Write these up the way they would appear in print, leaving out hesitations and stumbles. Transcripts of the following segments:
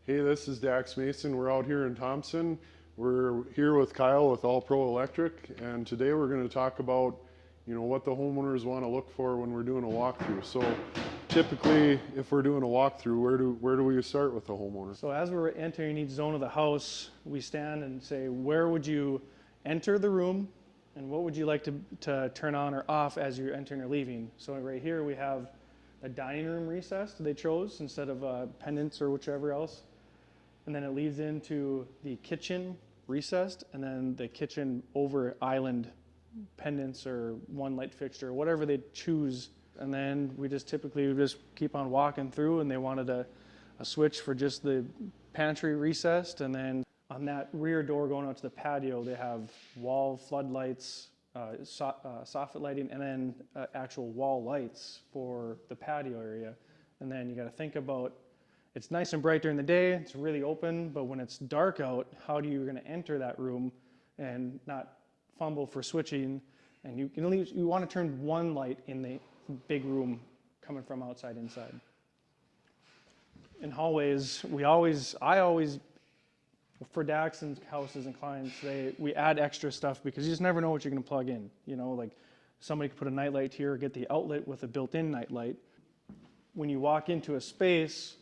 Hey, this is Dax Mason. We're out here in Thompson. We're here with Kyle with All Pro Electric, and today we're going to talk about, what the homeowners want to look for when we're doing a walkthrough. So, typically, if we're doing a walkthrough, where do we start with the homeowner? So, as we're entering each zone of the house, we stand and say, where would you enter the room, and what would you like to turn on or off as you're entering or leaving? So, right here we have a dining room recessed they chose instead of pendants or whichever else. And then it leads into the kitchen recessed, and then the kitchen over island pendants or one light fixture, whatever they choose. And then we just typically keep on walking through, and they wanted a switch for just the pantry recessed. And then on that rear door going out to the patio, they have wall floodlights, soffit lighting, and then actual wall lights for the patio area. And then you got to think about, it's nice and bright during the day, it's really open, but when it's dark out, how do you going to enter that room and not fumble for switching? And you want to turn one light in the big room coming from outside inside. In hallways, I always, for Daxon's houses and clients, we add extra stuff because you just never know what you're going to plug in. Like somebody could put a nightlight here or get the outlet with a built-in nightlight. When you walk into a space,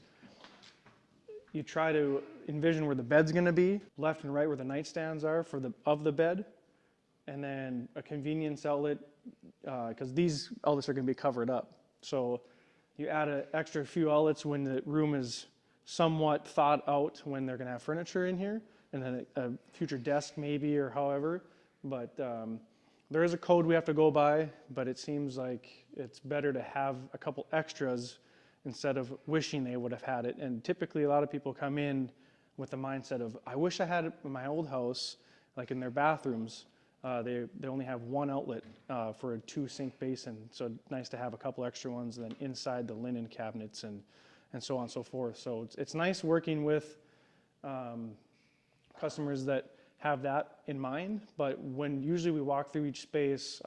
you try to envision where the bed's going to be, left and right where the nightstands are of the bed, and then a convenience outlet, because these outlets are going to be covered up. So you add an extra few outlets when the room is somewhat thought out, when they're going to have furniture in here, and then a future desk maybe or however. But there is a code we have to go by, but it seems like it's better to have a couple extras instead of wishing they would have had it. And typically a lot of people come in with the mindset of, I wish I had it in my old house, like in their bathrooms. They only have one outlet for a 2-sink basin, so nice to have a couple extra ones, and then inside the linen cabinets and so on and so forth. So it's nice working with customers that have that in mind, but when usually we walk through each space,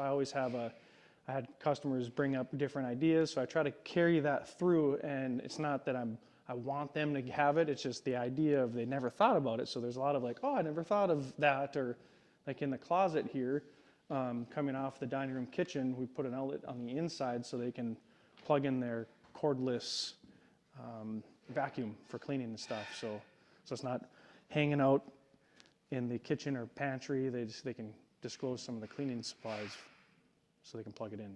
I had customers bring up different ideas, so I try to carry that through, and it's not that I want them to have it, it's just the idea of they never thought about it. So there's a lot of like, oh, I never thought of that, or like in the closet here, coming off the dining room kitchen, we put an outlet on the inside so they can plug in their cordless vacuum for cleaning and stuff. So it's not hanging out in the kitchen or pantry, they can disclose some of the cleaning supplies so they can plug it in.